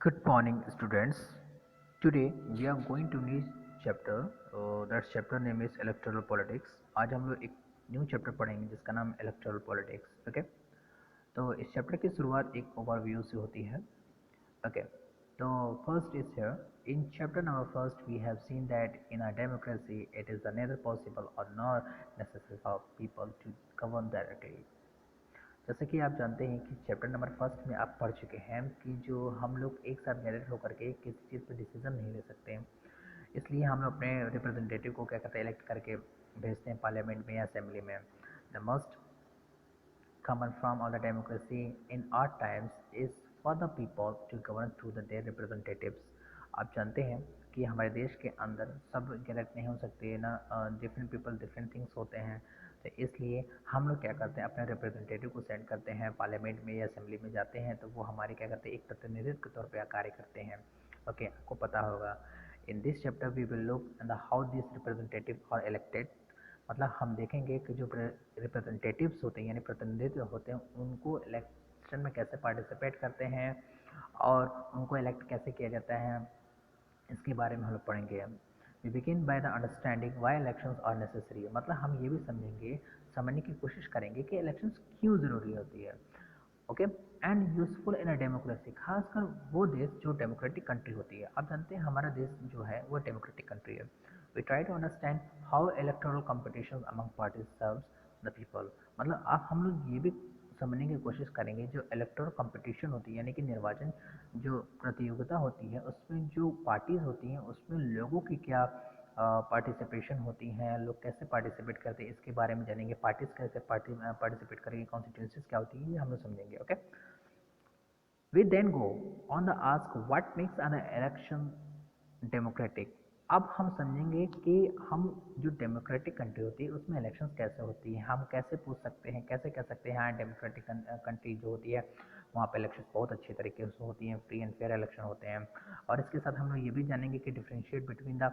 Good morning, students. Today we are going to new chapter. That chapter name is electoral politics. आज हम लोग एक new chapter पढ़ेंगे जिसका नाम इलेक्टोरल पॉलिटिक्स. ओके, तो इस चैप्टर की शुरुआत एक ओवरव्यू से होती है. ओके, तो first is here. In chapter number first, we have seen that in a democracy, it is neither possible or nor necessary for people to govern directly. जैसे कि आप जानते हैं कि चैप्टर नंबर फर्स्ट में आप पढ़ चुके हैं कि जो हम लोग एक साथ गैदर होकर के किसी चीज़ पर डिसीजन नहीं ले सकते हैं, इसलिए हम लोग अपने रिप्रेजेंटेटिव को क्या करते हैं, इलेक्ट करके भेजते हैं पार्लियामेंट में या असेंबली में. The most common form of the democracy in our times is for the people to govern through their representatives. आप जानते हैं कि हमारे देश के अंदर सब गलत नहीं हो सकते ना, डिफरेंट पीपल डिफरेंट थिंग्स होते हैं. तो इसलिए हम लोग क्या करते हैं, अपने रिप्रेजेंटेटिव को सेंड करते हैं पार्लियामेंट में या असेंबली में जाते हैं, तो वो हमारे क्या करते हैं, एक प्रतिनिधित्व के तौर पर कार्य करते हैं. ओके, आपको पता होगा. In this chapter we will look at how this representative are elected. मतलब हम देखेंगे कि जो रिप्रेजेंटेटिव्स होते हैं यानी प्रतिनिधित्व होते हैं, उनको इलेक्शन में कैसे पार्टिसिपेट करते हैं और उनको इलेक्ट कैसे किया जाता है, इसके बारे में हम लोग पढ़ेंगे. We begin by the understanding why elections are necessary. मतलब हम ये भी समझने की कोशिश करेंगे कि इलेक्शंस क्यों ज़रूरी होती है. Okay, and useful in a democracy. खासकर वो देश जो डेमोक्रेटिक कंट्री होती है. आप जानते हैं हमारा देश जो है वो डेमोक्रेटिक कंट्री है. We try to understand how electoral competition among parties serves the people. मतलब आप हम लोग ये भी समझने की कोशिश करेंगे जो इलेक्टोरल कंपटीशन होती है यानी कि निर्वाचन जो प्रतियोगिता होती है उसमें जो पार्टीज़ होती हैं उसमें लोगों की क्या पार्टिसिपेशन होती हैं, लोग कैसे पार्टिसिपेट करते हैं, इसके बारे में जानेंगे. पार्टीज कैसे पार्टिसिपेट करेंगे, कॉन्स्टिट्यूंसीज क्या होती है, ये हम लोग समझेंगे. Okay, we then go on the ask what makes an election democratic. अब हम समझेंगे कि हम जो डेमोक्रेटिक कंट्री होती है उसमें इलेक्शंस कैसे होती हैं, हम कैसे पूछ सकते हैं, कैसे कह सकते हैं हाँ डेमोक्रेटिक कंट्री जो होती है वहाँ पे इलेक्शन बहुत अच्छे तरीके से होती हैं, फ्री एंड फेयर इलेक्शन होते हैं. और इसके साथ हम लोग ये भी जानेंगे कि differentiate between the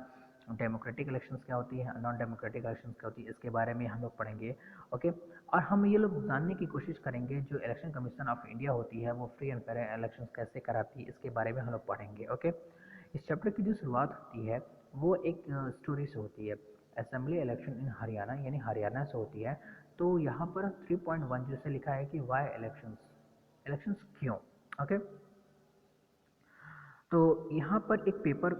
democratic elections क्या होती है, नॉन डेमोक्रेटिक इलेक्शंस क्या होती है, इसके बारे में हम लोग पढ़ेंगे. ओके, और हम ये लोग जानने की कोशिश करेंगे जो इलेक्शन कमीशन ऑफ इंडिया होती है वो फ्री एंड फेयर इलेक्शंस कैसे कराती है, इसके बारे में हम लोग पढ़ेंगे. ओके, इस चैप्टर की जो शुरुआत होती है वो एक स्टोरी से होती है. असेंबली इलेक्शन इन हरियाणा यानी हरियाणा से होती है. तो यहाँ पर 3.1 जैसे लिखा है कि वाई इलेक्शंस, इलेक्शंस क्यों. ओके, तो यहाँ पर एक पेपर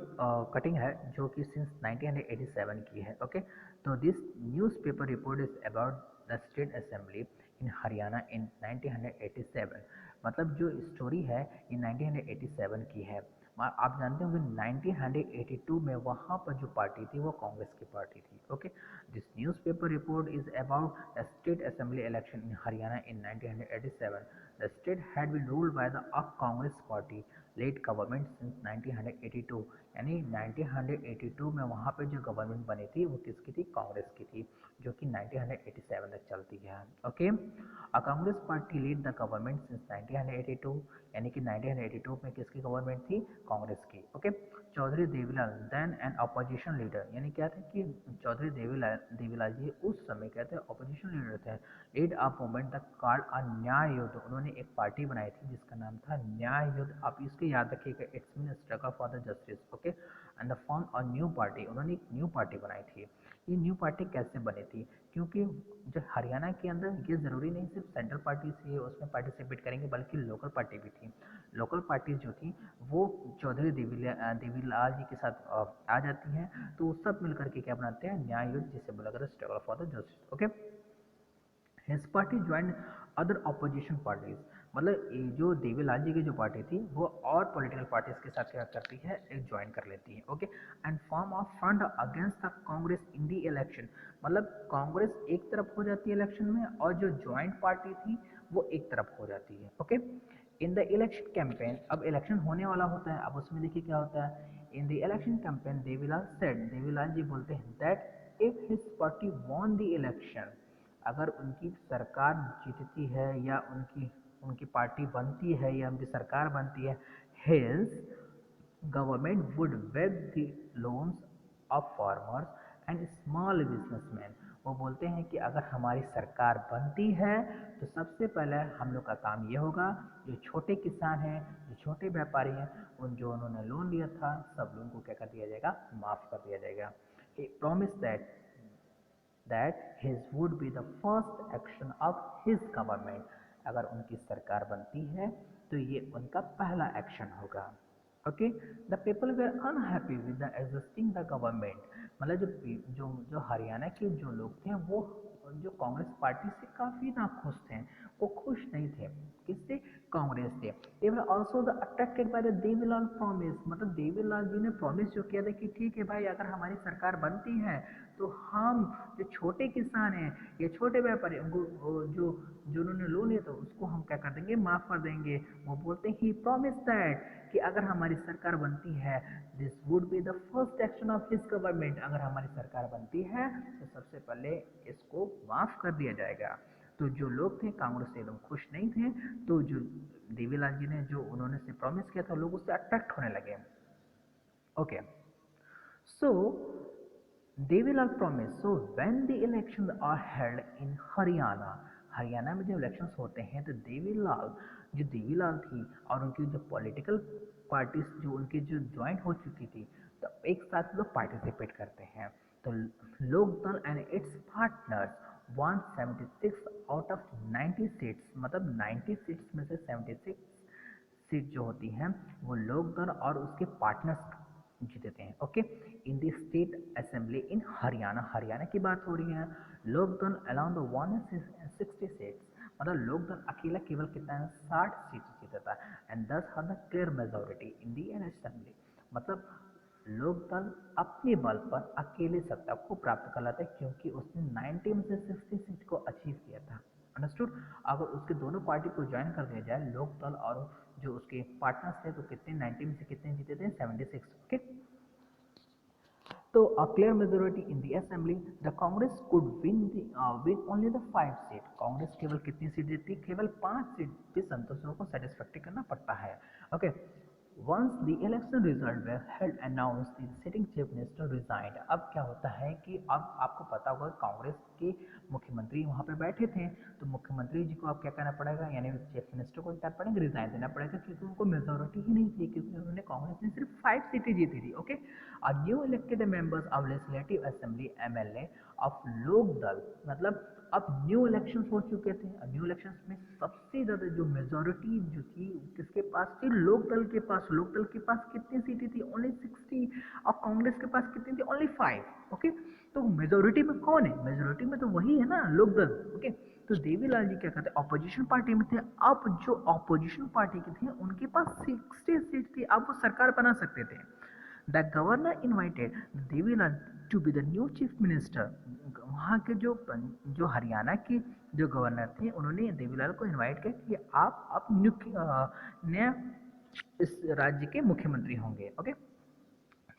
कटिंग है जो कि सिंस 1987 की है. ओके, तो this newspaper report is about the state assembly in Haryana in 1987. मतलब जो स्टोरी है ये 1987 की है. आप जानते होंगे 1982 में वहाँ पर जो पार्टी थी वो कांग्रेस की पार्टी थी. Okay, this newspaper report is about the state assembly election in Haryana in 1987. The state had been ruled by the Congress party led government since 1982. यानी 1982 में वहाँ पे जो गवर्नमेंट बनी थी वो किसकी थी, कांग्रेस की थी, जो कि 1987 तक चलती है. Okay, a Congress party lead the government since 1982. यानी कि 1982 में किसकी गवर्नमेंट थी, कांग्रेस की. Okay, Chaudhary Devilal then an opposition leader. यानी क्या थे कि चौधरी देवीलाल जी उस समय क्या थे, अपोजिशन लीडर थे. Lead a movement the called a न्याय युद्ध. उन्होंने एक पार्टी बनाई थी जिसका नाम था न्याय युद्ध. आप इसके याद रखिएगा, it's mean struggle for the justice. Okay, and the form a new party. उन्होंने एक न्यू पार्टी बनाई थी. ये न्यू पार्टी कैसे बनी थी, क्योंकि जो हरियाणा के अंदर ये ज़रूरी नहीं सिर्फ सेंट्रल पार्टी से उसमें पार्टिसिपेट करेंगे बल्कि लोकल पार्टी भी थी. लोकल पार्टीज जो थी वो चौधरी देवीलाल जी के साथ आ जाती हैं. तो वो सब मिलकर के क्या बनाते हैं, न्याय युद्ध, जिसे बोला जाता है struggle for the justice. Okay, his party join other opposition parties. मतलब ये जो देवीलाल जी की जो पार्टी थी वो और पॉलिटिकल पार्टीज के साथ क्या करती है, एक ज्वाइन कर लेती है. Okay, and form of front against the Congress in the election. मतलब कांग्रेस एक तरफ हो जाती है इलेक्शन में और जो ज्वाइंट पार्टी थी वो एक तरफ हो जाती है. Okay, in the election campaign. अब इलेक्शन होने वाला होता है, अब उसमें देखिए क्या होता है. In the election campaign Devilal said, Devilal ji बोलते हैं that if his party won the election, अगर उनकी सरकार जीतती है या उनकी उनकी पार्टी बनती है या उनकी सरकार बनती है, his government would web the loans of farmers and small businessman. वो बोलते हैं कि अगर हमारी सरकार बनती है तो सबसे पहले हम लोग का काम ये होगा, जो छोटे किसान हैं, जो छोटे व्यापारी हैं, उन जो उन्होंने लोन लिया था सब लोगों को क्या कर दिया जाएगा, माफ़ कर दिया जाएगा। ही promise that his would be the first action of his government। अगर उनकी सरकार बनती है तो ये उनका पहला एक्शन होगा। Okay, the people were unhappy with the existing the government. मतलब जो जो हरियाणा के जो लोग थे वो जो कांग्रेस पार्टी से काफ़ी नाखुश थे, वो खुश नहीं थे। किससे? कांग्रेस से। They were also the attracted by the Devilal promise. मतलब देवीलाल जी ने प्रॉमिस जो किया था कि ठीक है भाई, अगर हमारी सरकार बनती है तो हम जो छोटे किसान हैं या छोटे व्यापारी, उनको जो जो उन्होंने लोन लिया था उसको हम क्या कर देंगे, माफ़ कर देंगे। वो बोलते हैं ही प्रॉमिस दैट कि अगर हमारी सरकार बनती है, this would be the first action of his government. अगर हमारी सरकार बनती है तो सबसे पहले इसको माफ़ कर दिया जाएगा। तो जो लोग थे कांग्रेस से एकदम खुश नहीं थे, तो जो देवीलाल जी ने जो उन्होंने से प्रॉमिस किया था लोग उससे अट्रैक्ट होने लगे। Okay, so Devilal promise. So when the elections are held in Haryana, Haryana में जब इलेक्शंस होते हैं तो देवीलाल थी और उनकी जो पॉलिटिकल पार्टीज जो उनकी जो ज्वाइन हो चुकी थी, तो एक साथ लोग पार्टिसिपेट करते हैं। तो Lokdal and its partners won 76 out of 90 seats. मतलब 90 सीट्स में से 76 सीट जो होती हैं वो लोकदल और उसके पार्टनर्स जीतते हैं। Okay, in the state assembly in Haryana, Haryana की बात हो रही है। लोकदल अलाउंड 160 सीट्स। मतलब लोकदल अकेला केवल कितना है, 60 सीट जीता था। एंड दस had the clear majority in the assembly. मतलब लोकदल अपने बल पर अकेले सत्ता को प्राप्त कर लाता है क्योंकि उसने 90 में से 60 सीट को अचीव किया था। अंडरस्टूड? अगर उसके दोनों पार्टी को ज्वाइन कर दिया जाए, लोकदल और जो उसके पार्टनर्स थे, तो कितने 90 में से कितने जीते थे, 76। ओके, तो a clear majority in the assembly, the Congress could win only the 5 seat. Congress केवल कितनी सीट जीती, केवल 5 सीट भी संतोषों को सेटिस्फैक्ट्री करना पड़ता है। Okay, once the election result were held announce the sitting chief minister resigned. अब क्या होता है कि अब आपको पता होगा कांग्रेस के मुख्यमंत्री वहाँ पे बैठे थे, तो मुख्यमंत्री जी को अब क्या करना पड़ेगा, यानी चीफ मिनिस्टर को क्या पड़ेगा, रिजाइन देना पड़ेगा क्योंकि उनको मेजोरिटी ही नहीं थी, क्योंकि उन्होंने कांग्रेस ने सिर्फ 5 सीटें जीती थी। Okay, a new elected members of legislative assembly MLA of Lokdal. मतलब अब न्यू इलेक्शंस हो चुके थे। न्यू इलेक्शंस में सबसे ज़्यादा जो मेजोरिटी जो थी किसके पास थी, लोकदल के पास। लोकदल के पास कितनी सीटें थी, ओनली 60। और कांग्रेस के पास कितनी थी, ओनली 5। ओके, तो मेजोरिटी में कौन है, मेजोरिटी में तो वही है ना, लोकदल। ओके, तो देवीलाल जी क्या कहते हैं, ऑपोजिशन पार्टी में थे। अब जो ऑपोजिशन पार्टी के थे उनके पास 60 सीट थी, अब वो सरकार बना सकते थे। The governor invited Devilal to be the new chief minister. वहाँ के जो हरियाणा के जो गवर्नर थे उन्होंने देवीलाल को इनवाइट किया कि आप नया इस राज्य के मुख्यमंत्री होंगे। Okay,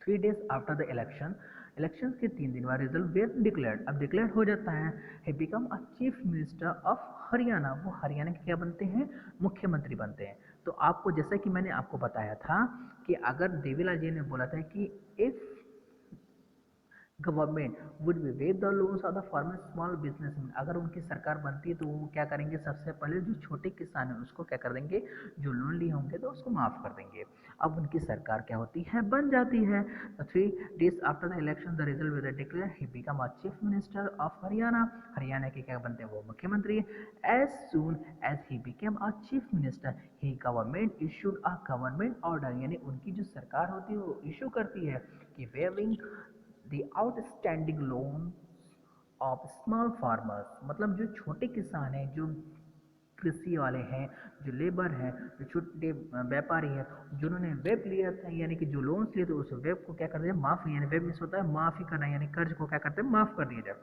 3 days after the election, election के 3 दिन बाद रिजल्ट वेर डिक्लेयर्ड। अब डिक्लेयर हो जाता है, ही become a chief minister of Haryana. वो हरियाणा के क्या बनते हैं, मुख्यमंत्री बनते हैं। तो आपको जैसा कि मैंने आपको बताया था कि अगर देवीलाल जी ने बोला था कि if government would be wave the loans of the farmer small businessman, अगर उनकी सरकार बनती है तो वो क्या करेंगे, सबसे पहले जो छोटे किसान हैं उसको क्या कर देंगे, जो लोन लिए होंगे तो उसको माफ़ कर देंगे। अब उनकी सरकार क्या होती है, बन जाती है। 3 days after the election the result with declare he become a chief minister of Haryana. Haryana के क्या बनते हैं, वो मुख्यमंत्री। As soon as he became a chief minister he government issued a government order, यानी उनकी जो सरकार होती है वो इशू करती है कि waving the outstanding loans of small farmers। मतलब जो छोटे किसान हैं, जो कृषि वाले हैं, जो लेबर हैं, जो छोटे व्यापारी हैं, जिन्होंने वेब लिया था, यानी कि जो लोन्स लिए थे उस वेब को क्या कर दिया, माफ़, यानी वेब मिस होता है माफ़ी करना, यानी कर्ज को क्या करते हैं, माफ़ कर दिया जाए।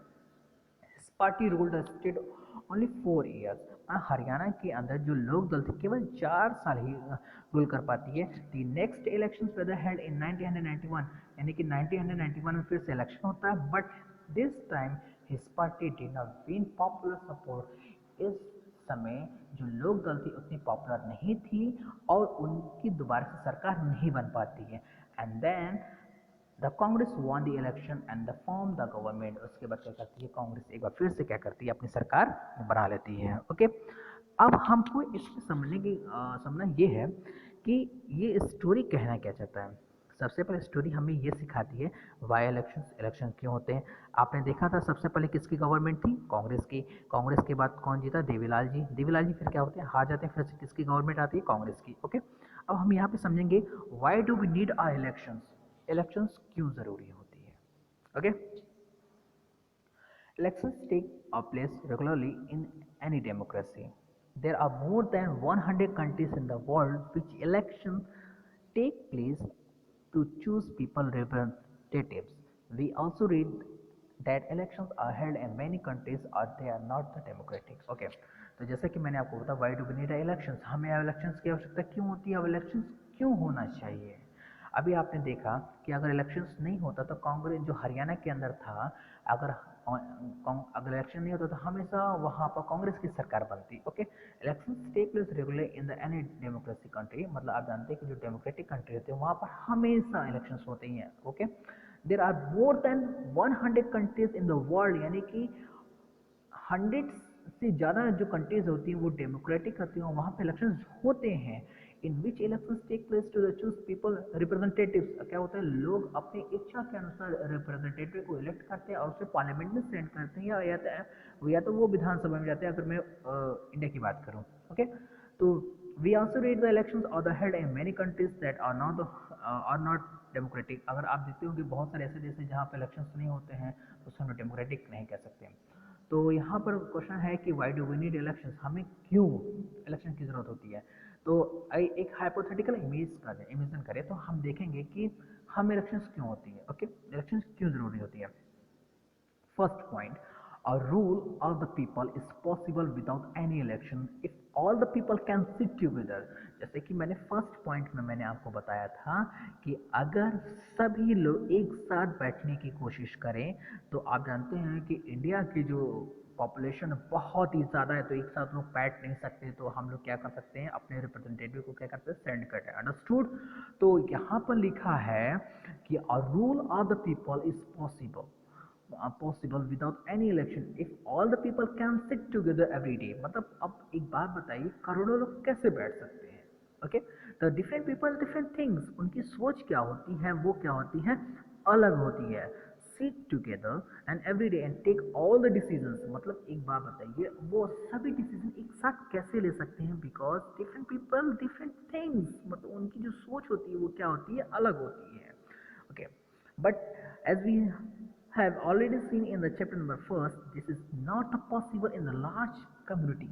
Party ruled the state only 4 years। Haryana के अंदर जो लोक दल थे केवल 4 साल ही रूल कर पाती है। The next election whether held in 1991, यानी कि 1991 में फिर से इलेक्शन होता है, but this time his party did not win popular support. इस समय जो लोक दल थी उतनी पॉपुलर नहीं थी और उनकी दोबारा से सरकार नहीं बन पाती है। And then the Congress won the election and the form the government. उसके बाद क्या करती है कांग्रेस, एक बार फिर से क्या करती है, अपनी सरकार बना लेती है। ओके, अब हमको इसमें समझना ये है कि ये स्टोरी कहना क्या चाहता है। सबसे पहले स्टोरी हमें ये सिखाती है वाई इलेक्शंस, इलेक्शन क्यों होते हैं। आपने देखा था सबसे पहले किसकी गवर्नमेंट थी, कांग्रेस की। कांग्रेस के बाद कौन जीता, देवीलाल जी। देवीलाल जी फिर क्या होते हैं, हार जाते हैं, फिर से किसकी गवर्नमेंट आती है, कांग्रेस की। ओके, अब हम यहाँ पे समझेंगे why do we need are elections, elections क्यों जरूरी होती है। Okay, elections take place regularly in any democracy. There are more than 100 countries in the world which elections take place to choose people representatives. We also read that elections are held in many countries or they are not the democratic. Okay, तो जैसे कि मैंने आपको बताया why do we need elections, हमें elections की आवश्यकता क्यों होती है, अब इलेक्शंस क्यों होना चाहिए। अभी आपने देखा कि अगर इलेक्शंस नहीं होता तो कांग्रेस जो हरियाणा के अंदर था, अगर अगर इलेक्शन नहीं होता तो हमेशा वहाँ पर कांग्रेस की सरकार बनती। Okay, elections take place regular in the any democracy country, मतलब आप जानते हैं कि जो डेमोक्रेटिक कंट्री होती है वहाँ पर हमेशा इलेक्शंस होते ही हैं। Okay, there are more than 100 countries in the world, यानी कि 100 से ज़्यादा जो कंट्रीज होती हैं वो डेमोक्रेटिक होती हैं, वहाँ पे इलेक्शंस होते हैं। In which elections take place to the choose people representatives, क्या होता है, लोग अपनी इच्छा के अनुसार रिप्रेजेंटेटिव को इलेक्ट करते हैं और उसे पार्लियामेंट में सेंड करते हैं, या तो वो विधानसभा में जाते हैं, अगर मैं इंडिया की बात करूँ। ओके, तो we also read the elections और the head in many countries that are not democratic. अगर आप देखते हो कि बहुत सारे ऐसे देश हैं जहाँ पे इलेक्शंस नहीं होते हैं तो उसे हम डेमोक्रेटिक नहीं कह सकते। तो यहाँ पर क्वेश्चन है कि why do we need elections, हमें क्यों इलेक्शन की ज़रूरत होती है। तो एक हाइपोथेटिकल इमेजिन करें तो हम देखेंगे कि हम इलेक्शंस क्यों होती है। ओके, इलेक्शंस क्यों ज़रूरी होती है। First point, a rule of the people is possible without any election if all the people can sit together। जैसे कि मैंने फर्स्ट पॉइंट में मैंने आपको बताया था कि अगर सभी लोग एक साथ बैठने की कोशिश करें, तो आप जानते हैं कि इंडिया की जो पॉपुलेशन बहुत ही ज़्यादा है, तो एक साथ लोग बैठ नहीं सकते, तो हम लोग क्या कर सकते हैं, अपने रिप्रेजेंटेटिव को क्या करते हैं, सेंड करते हैं। अंडरस्टूड। तो यहाँ पर लिखा है कि a rule of the people is possible possible without any election if all the people can sit together every day। मतलब अब एक बात बताइए, करोड़ों लोग कैसे बैठ सकते हैं। ओके, तो डिफरेंट पीपल डिफरेंट थिंग्स, उनकी सोच क्या होती है, वो क्या होती है, अलग होती है। sit together and every day and take all the decisions, मतलब एक बात बताइए, वो सभी डिसीजन एक साथ कैसे ले सकते हैं, because different people different things, मतलब उनकी जो सोच होती है वो क्या होती है, अलग होती है। Okay, but as we have already seen in the chapter number first, this is not possible in the large community।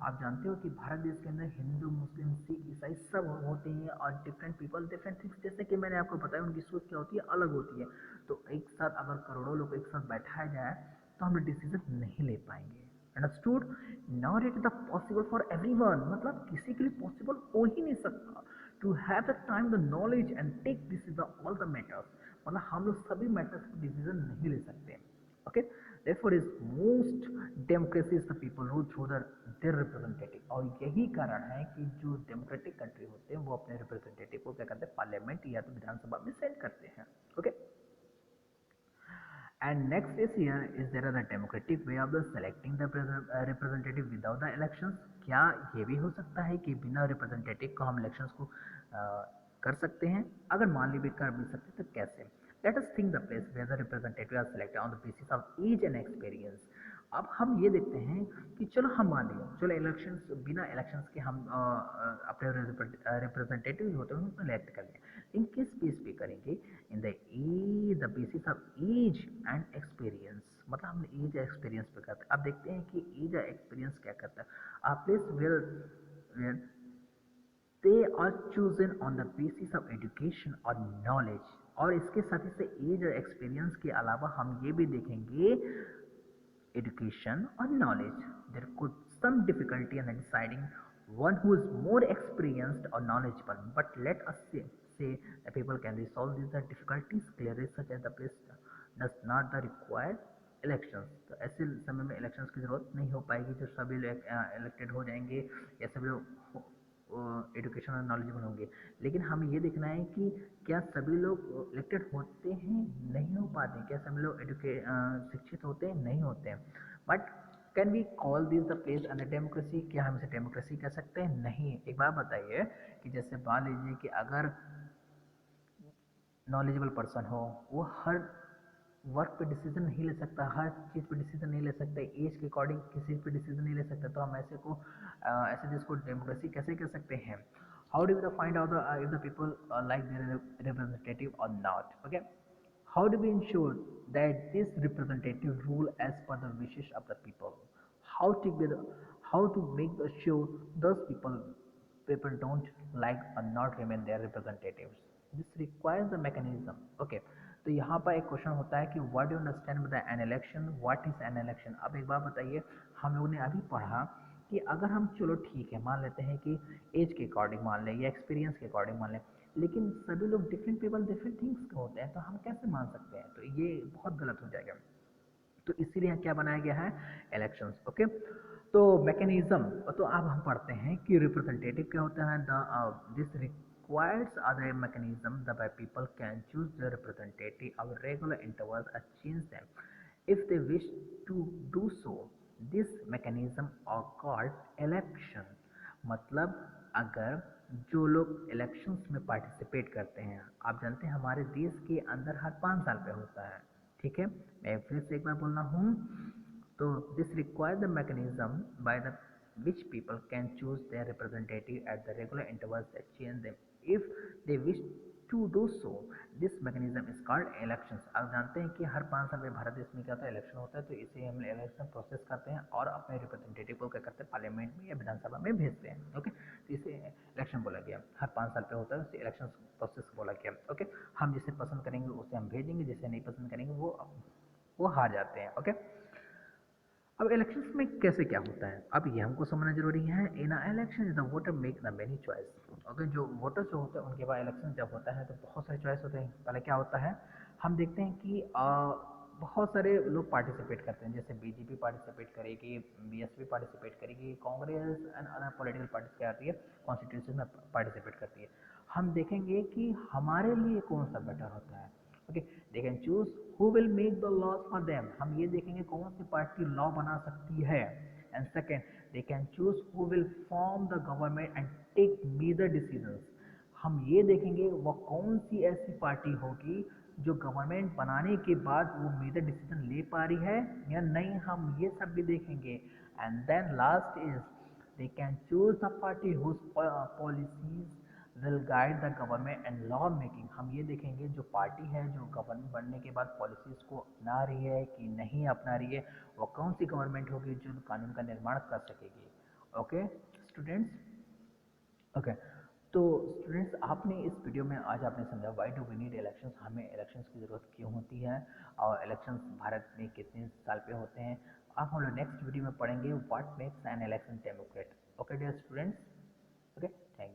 आप जानते हो कि भारत देश के अंदर हिंदू, मुस्लिम, सिख, ईसाई सब होते हैं और डिफरेंट पीपल डिफरेंट थिंग्स, जैसे कि मैंने आपको बताया उनकी सोच क्या होती है, अलग होती है। तो एक साथ अगर करोड़ों लोग एक साथ बैठाया जाए तो हम डिसीजन नहीं ले पाएंगे। Understood. Not it the possible for everyone, मतलब किसी के लिए पॉसिबल हो ही नहीं सकता to have the time the knowledge and take this all the matters, मतलब हम लोग सभी मैटर्स पर डिसीजन नहीं ले सकते। Okay, therefore is most democracy is the people rule through their representative, और यही कारण है कि जो डेमोक्रेटिक कंट्री होते हैं वो अपने रिप्रेजेंटेटिव को क्या करते हैं, पार्लियामेंट या तो विधानसभा में सेंड करते हैं। Okay, and next is here is there are the democratic way of the selecting the representative without the elections। क्या ये भी हो सकता है कि बिना रिप्रेजेंटेटिव को हम इलेक्शंस को कर सकते हैं, अगर मान लीजिए कर भी सकते तो कैसे। Let us think the place where the representative are selected on the basis of age and experience. अब हम ये देखते हैं कि चलो हम मान लिया, चलो इलेक्शंस, बिना इलेक्शंस के हम अपने रिप्रेजेंटेटिव होते हैं उनको इलेक्ट कर लें, इन किस बेस पे करेंगे, in the basis of age and experience, मतलब हमने एज या एक्सपीरियंस पे करते हैं। अब देखते हैं कि एज या एक्सपीरियंस क्या करता है। Place where they are chosen on the basis of education और नॉलेज, और इसके साथ ही से एज और एक्सपीरियंस के अलावा हम ये भी देखेंगे education or knowledge। There could some difficulty in deciding one who is more experienced or knowledgeable, but let us say that people can resolve these difficulties clearly, such as the place does not the require elections. तो ऐसे समय में elections की ज़रूरत नहीं हो पाएगी, जो सभी लोग इलेक्टेड हो जाएंगे या सभी लोग एजुकेशन और नॉलेजेबल होंगे। लेकिन हमें ये देखना है कि क्या सभी लोग इलेक्टेड होते हैं, नहीं हो पाते हैं, क्या सभी लोग शिक्षित होते हैं, नहीं होते हैं। But can we call this the place and democracy, क्या हम इसे डेमोक्रेसी कह सकते हैं? नहीं। एक बात बताइए कि जैसे मान लीजिए कि अगर नॉलेजेबल पर्सन हो, वो हर वर्क पे डिसीजन नहीं ले सकता, हर चीज़ पे डिसीजन नहीं ले सकता, एज के अकॉर्डिंग किसी पे डिसीजन नहीं ले सकता, तो हम ऐसे देश को डेमोक्रेसी कैसे कह सकते हैं? How do we find out if the people like their representative और not? Okay, how do we ensure that this representative rule as per the wishes of the people? How to be the, how to make the sure those people don't like or not remain their representatives? This requires the mechanism. Okay. तो यहाँ पर एक question होता है कि what do understand with an election, what is an election? अब एक बात बताइए, हम लोगों ने अभी पढ़ा कि अगर हम चलो ठीक है मान लेते हैं कि एज के अकॉर्डिंग मान लें या एक्सपीरियंस के अकॉर्डिंग मान लें, लेकिन सभी लोग डिफरेंट पीपल डिफरेंट थिंग्स के होते हैं, तो हम कैसे मान सकते हैं? तो ये बहुत गलत हो जाएगा। तो इसीलिए यहाँ क्या बनाया गया है? इलेक्शंस। ओके, तो मैकेनिज्म, तो अब हम पढ़ते हैं कि रिप्रेजेंटेटिव क्या होता है। The this requires other mechanism whereby people can choose their representative of regular intervals and change them if they wish to do so. This mechanism are called election। मतलब अगर जो लोग इलेक्शंस में पार्टिसिपेट करते हैं, आप जानते हैं हमारे देश के अंदर हर 5 साल पे होता है, ठीक है। मैं फिर से एक बार बोल रहा हूँ, तो this require the mechanism by the which people can choose their representative at the regular intervals that change them if they wish to do so. This mechanism is called elections। आप जानते हैं कि हर 5 साल में भारत देश में क्या होता है? इलेक्शन होता है, तो इसे हम इलेक्शन प्रोसेस करते हैं और अपने रिप्रेजेंटेटिव को क्या करते हैं? पार्लियामेंट में या विधानसभा में भेजते हैं। ओके, तो इसे इलेक्शन बोला गया। हर 5 साल पे होता है, उसे इलेक्शन प्रोसेस बोला गया। ओके, हम जिसे पसंद करेंगे उसे हम भेजेंगे, जिसे नहीं पसंद करेंगे वो हार जाते हैं। ओके, अब इलेक्शंस में कैसे क्या होता है, अब ये हमको समझना जरूरी है। In election the voter make the many choice. Okay, जो वोटर्स जो होते हैं उनके पास इलेक्शन जब होता है तो बहुत सारे चॉइस होते हैं। पहले क्या होता है, हम देखते हैं कि बहुत सारे लोग पार्टिसिपेट करते हैं, जैसे बीजेपी पार्टिसिपेट करेगी, बीएसपी पार्टिसिपेट करेगी, Congress and other political parties क्या आती है, कॉन्स्टिट्यूशन में पार्टिसिपेट करती है। हम देखेंगे कि हमारे लिए कौन सा बेटर होता है। Okay, they can choose who will make the laws for them. हम ये देखेंगे कौन सी पार्टी लॉ बना सकती है। And second, they can choose who will form the government and take major decisions. हम ये देखेंगे वो कौन सी ऐसी पार्टी होगी जो गवर्नमेंट बनाने के बाद वो मेजर डिसीजन ले पा रही है या नहीं, हम ये सब भी देखेंगे। And then last is they can choose the party whose policies will guide the government and law making. हम ये देखेंगे जो पार्टी है जो गवर्नमेंट बनने के बाद पॉलिसीज को अपना रही है कि नहीं अपना रही है, वो कौन सी गवर्नमेंट होगी जो कानून का निर्माण कर सकेगी। ओके स्टूडेंट्स, ओके, तो स्टूडेंट्स आपने इस वीडियो में आज आपने समझा why do we need elections, हमें इलेक्शंस की ज़रूरत क्यों होती है और इलेक्शंस भारत में कितने साल पे होते हैं। अब हम लोग नेक्स्ट वीडियो में पढ़ेंगे what makes an election democrat. Okay dear students, okay, thank you.